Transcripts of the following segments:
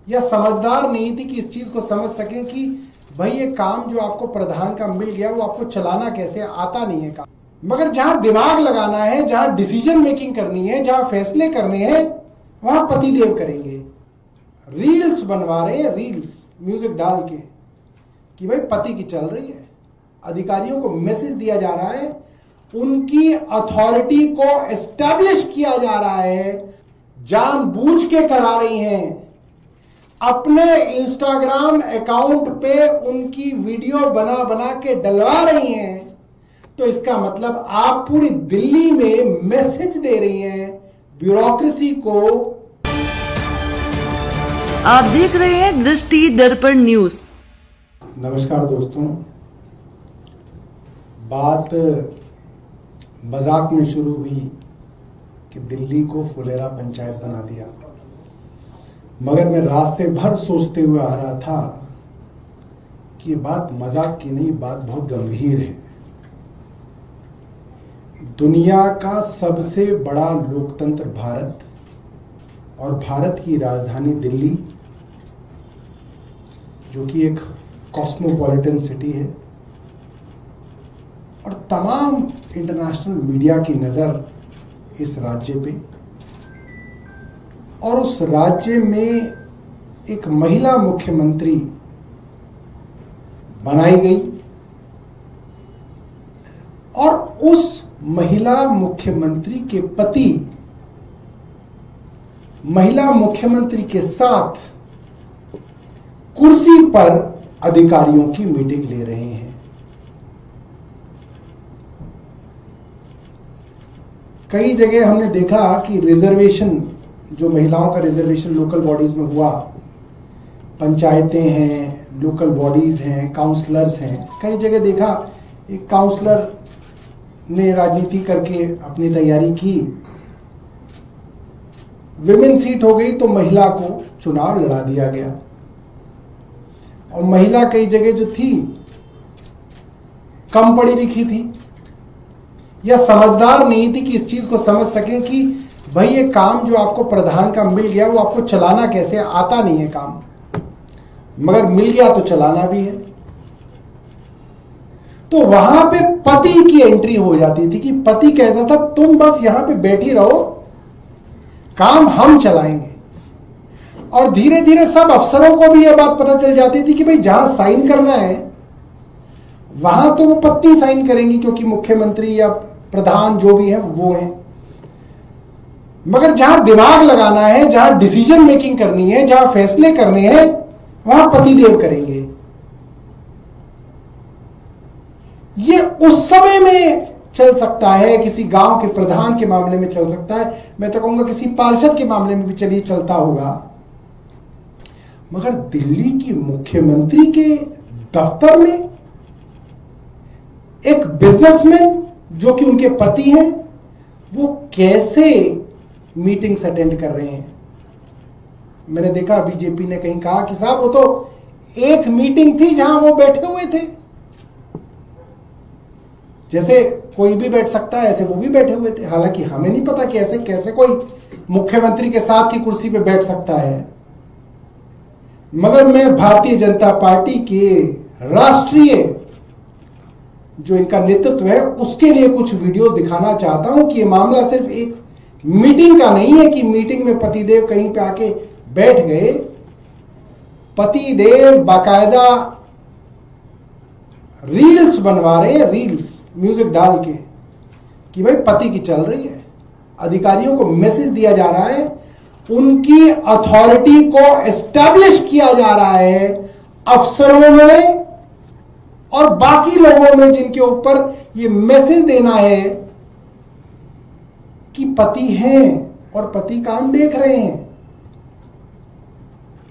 या समझदार नहीं थी कि इस चीज को समझ सकें कि भाई ये काम जो आपको प्रधान का मिल गया वो आपको चलाना कैसे, आता नहीं है काम। मगर जहां दिमाग लगाना है, जहां डिसीजन मेकिंग करनी है, जहां फैसले करने हैं, वहां पतिदेव करेंगे। रील्स बनवा रहे हैं, रील्स म्यूजिक डाल के कि भाई पति की चल रही है। अधिकारियों को मैसेज दिया जा रहा है, उनकी अथॉरिटी को एस्टैब्लिश किया जा रहा है। जानबूझ के करा रही हैं, अपने इंस्टाग्राम अकाउंट पे उनकी वीडियो बना बना के डलवा रही हैं। तो इसका मतलब आप पूरी दिल्ली में मैसेज दे रही हैं ब्यूरोक्रेसी को। आप देख रहे हैं दृष्टि दर्पण न्यूज। नमस्कार दोस्तों, बात मजाक में शुरू हुई कि दिल्ली को फुलेरा पंचायत बना दिया, मगर मैं रास्ते भर सोचते हुए आ रहा था कि ये बात मजाक की नहीं, बात बहुत गंभीर है। दुनिया का सबसे बड़ा लोकतंत्र भारत और भारत की राजधानी दिल्ली, जो कि एक कॉस्मोपॉलिटन सिटी है, और तमाम इंटरनेशनल मीडिया की नज़र इस राज्य पे, और उस राज्य में एक महिला मुख्यमंत्री बनाई गई, और उस महिला मुख्यमंत्री के पति महिला मुख्यमंत्री के साथ कुर्सी पर अधिकारियों की मीटिंग ले रहे हैं। कई जगह हमने देखा कि रिजर्वेशन, जो महिलाओं का रिजर्वेशन लोकल बॉडीज में हुआ, पंचायतें हैं, लोकल बॉडीज हैं, काउंसलर्स हैं, कई जगह देखा एक काउंसलर ने राजनीति करके अपनी तैयारी की, विमेन सीट हो गई तो महिला को चुनाव लड़ा दिया गया। और महिला कई जगह जो थी कम पढ़ी लिखी थी या समझदार नहीं थी कि इस चीज को समझ सकें कि भाई ये काम जो आपको प्रधान का मिल गया वो आपको चलाना कैसे, आता नहीं है काम, मगर मिल गया तो चलाना भी है। तो वहां पे पति की एंट्री हो जाती थी कि पति कहता था तुम बस यहां पे बैठी रहो, काम हम चलाएंगे। और धीरे धीरे सब अफसरों को भी यह बात पता चल जाती थी कि भाई जहां साइन करना है वहां तो वो पत्नी साइन करेंगी, क्योंकि मुख्यमंत्री या प्रधान जो भी है वो है। मगर जहां दिमाग लगाना है, जहां डिसीजन मेकिंग करनी है, जहां फैसले करने हैं, वहां पतिदेव करेंगे। ये उस समय में चल सकता है, किसी गांव के प्रधान के मामले में चल सकता है, मैं तो कहूंगा किसी पार्षद के मामले में भी चलिए चलता होगा, मगर दिल्ली की मुख्यमंत्री के दफ्तर में एक बिजनेसमैन जो कि उनके पति हैं, वो कैसे मीटिंग्स अटेंड कर रहे हैं। मैंने देखा बीजेपी ने कहीं कहा कि साहब वो तो एक मीटिंग थी जहां वो बैठे हुए थे, जैसे कोई भी बैठ सकता है ऐसे वो भी बैठे हुए थे। हालांकि हमें नहीं पता कि ऐसे कैसे कोई मुख्यमंत्री के साथ की कुर्सी पे बैठ सकता है, मगर मैं भारतीय जनता पार्टी के राष्ट्रीय जो इनका नेतृत्व है उसके लिए कुछ वीडियो दिखाना चाहता हूं कि ये मामला सिर्फ एक मीटिंग का नहीं है कि मीटिंग में पतिदेव कहीं पे आके बैठ गए। पतिदेव बाकायदा रील्स बनवा रहे हैं, रील्स म्यूजिक डाल के कि भाई पति की चल रही है। अधिकारियों को मैसेज दिया जा रहा है, उनकी अथॉरिटी को एस्टैब्लिश किया जा रहा है अफसरों में और बाकी लोगों में जिनके ऊपर ये मैसेज देना है कि पति हैं और पति काम देख रहे हैं।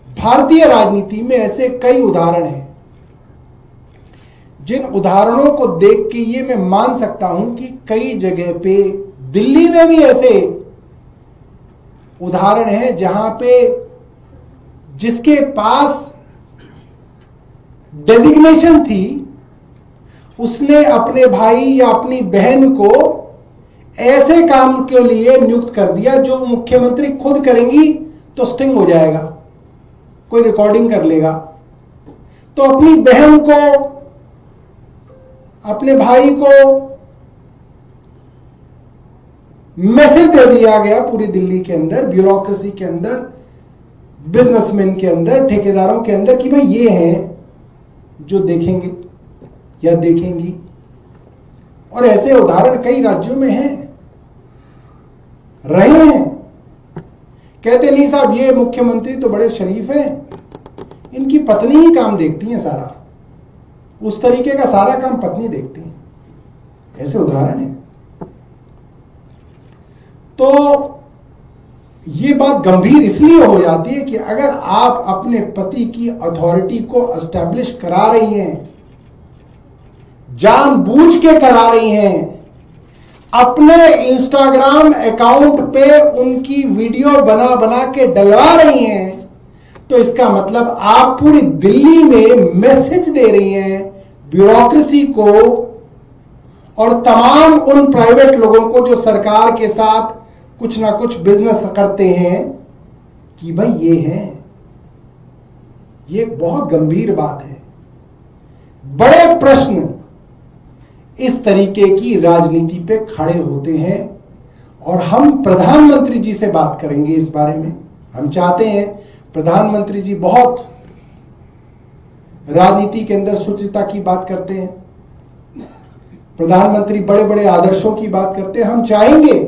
भारतीय राजनीति में ऐसे कई उदाहरण हैं, जिन उदाहरणों को देख के ये मैं मान सकता हूं कि कई जगह पे, दिल्ली में भी ऐसे उदाहरण हैं जहां पे जिसके पास डेजिग्नेशन थी उसने अपने भाई या अपनी बहन को ऐसे काम के लिए नियुक्त कर दिया जो मुख्यमंत्री खुद करेंगी तो स्टिंग हो जाएगा, कोई रिकॉर्डिंग कर लेगा, तो अपनी बहन को, अपने भाई को मैसेज दे दिया गया पूरी दिल्ली के अंदर, ब्यूरोक्रेसी के अंदर, बिजनेसमैन के अंदर, ठेकेदारों के अंदर कि भाई ये हैं जो देखेंगे या देखेंगी। और ऐसे उदाहरण कई राज्यों में हैं, रहे हैं। कहते नहीं साहब ये मुख्यमंत्री तो बड़े शरीफ हैं, इनकी पत्नी ही काम देखती है सारा, उस तरीके का सारा काम पत्नी देखती है। ऐसे उदाहरण हैं। तो ये बात गंभीर इसलिए हो जाती है कि अगर आप अपने पति की अथॉरिटी को एस्टैब्लिश करा रही हैं, जानबूझ के करा रही हैं, अपने इंस्टाग्राम अकाउंट पे उनकी वीडियो बना बना के डलवा रही हैं, तो इसका मतलब आप पूरी दिल्ली में मैसेज दे रही हैं ब्यूरोक्रेसी को और तमाम उन प्राइवेट लोगों को जो सरकार के साथ कुछ ना कुछ बिजनेस करते हैं कि भाई ये हैं। ये बहुत गंभीर बात है। बड़े प्रश्न इस तरीके की राजनीति पे खड़े होते हैं और हम प्रधानमंत्री जी से बात करेंगे इस बारे में। हम चाहते हैं, प्रधानमंत्री जी बहुत राजनीति के अंदर शुचिता की बात करते हैं, प्रधानमंत्री बड़े बड़े आदर्शों की बात करते हैं। हम चाहेंगे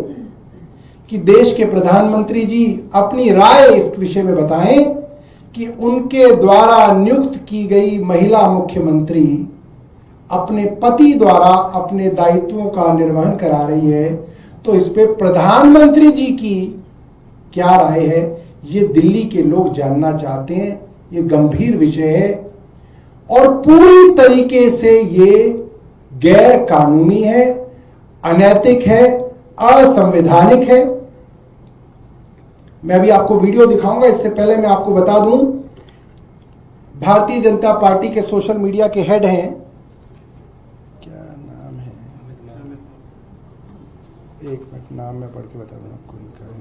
कि देश के प्रधानमंत्री जी अपनी राय इस विषय में बताएं कि उनके द्वारा नियुक्त की गई महिला मुख्यमंत्री अपने पति द्वारा अपने दायित्वों का निर्वहन करा रही है, तो इस पे प्रधानमंत्री जी की क्या राय है, ये दिल्ली के लोग जानना चाहते हैं। ये गंभीर विषय है और पूरी तरीके से ये गैर कानूनी है, अनैतिक है, असंवैधानिक है। मैं अभी आपको वीडियो दिखाऊंगा, इससे पहले मैं आपको बता दूं, भारतीय जनता पार्टी के सोशल मीडिया के हेड हैं, क्या नाम है, एक मिनट नाम मैं पढ़ के बता दूं आपको इनका है।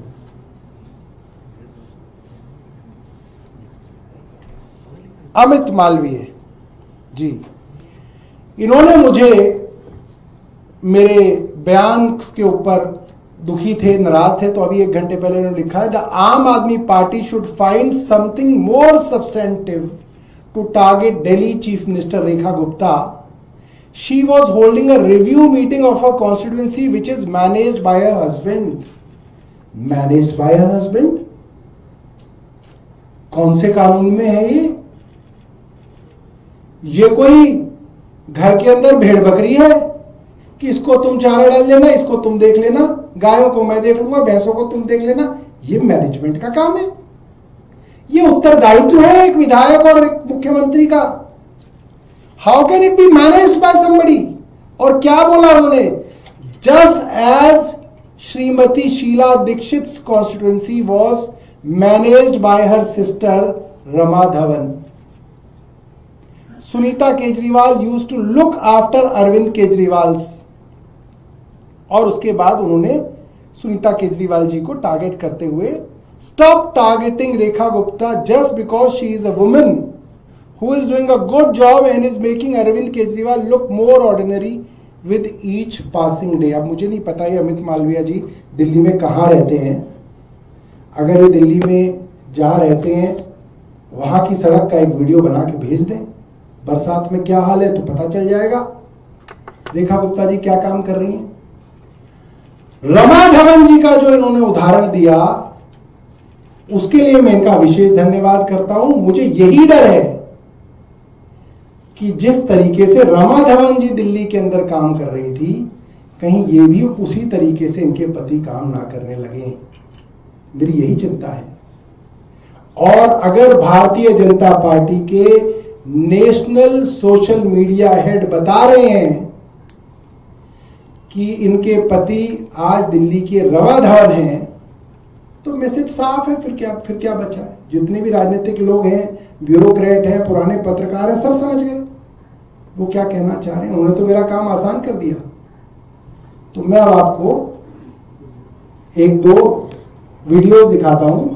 अमित मालवीय जी, इन्होंने मुझे मेरे बयान के ऊपर दुखी थे, नाराज थे, तो अभी 1 घंटे पहले इन्होंने लिखा है, the Aam Aadmi Party should find something more substantive to target Delhi chief minister Rekha Gupta. She was holding a review meeting of her constituency which is managed by her husband. Managed by her husband? कौन से कानून में है ये कोई घर के अंदर भेड़ बकरी है कि इसको तुम चारा डाल लेना, इसको तुम देख लेना, गायों को मैं देख लूंगा, भैंसों को तुम देख लेना। ये मैनेजमेंट का काम है, ये उत्तरदायित्व है एक विधायक और एक मुख्यमंत्री का। How can it be managed by somebody? और क्या बोला उन्होंने, just as Shrimati Sheila Dikshit constituency was managed by her sister Rama Dhawan. Sunita Kejriwal used to look after Arvind Kejriwal. और उसके बाद उन्होंने सुनीता केजरीवाल जी को टारगेट करते हुए, stop targeting Rekha Gupta just because she is a woman who is doing a good job and is making Arvind Kejriwal look more ordinary with each passing day. अब मुझे नहीं पता ये अमित मालवीय जी दिल्ली में कहाँ रहते हैं। अगर ये दिल्ली में जहाँ रहते हैं वहाँ की सड़क का एक वीडियो बना के भेज दें, बरसात में क्या हाल है तो पता चल जाएगा रेखा गुप्ता जी क्या काम कर रही हैं। रमा धवन जी का जो इन्होंने उदाहरण दिया उसके लिए मैं इनका विशेष धन्यवाद करता हूं। मुझे यही डर है कि जिस तरीके से रमा धवन जी दिल्ली के अंदर काम कर रही थी, कहीं ये भी उसी तरीके से इनके पति काम ना करने लगे। मेरी यही चिंता है। और अगर भारतीय जनता पार्टी के नेशनल सोशल मीडिया हेड बता रहे हैं कि इनके पति आज दिल्ली के रमा धवन हैं, तो मैसेज साफ है। फिर क्या बचा है? जितने भी राजनीतिक लोग हैं, ब्यूरोक्रेट हैं, पुराने पत्रकार हैं, सब समझ गए वो क्या कहना चाह रहे हैं। उन्होंने तो मेरा काम आसान कर दिया। तो मैं अब आपको 1-2 वीडियोस दिखाता हूं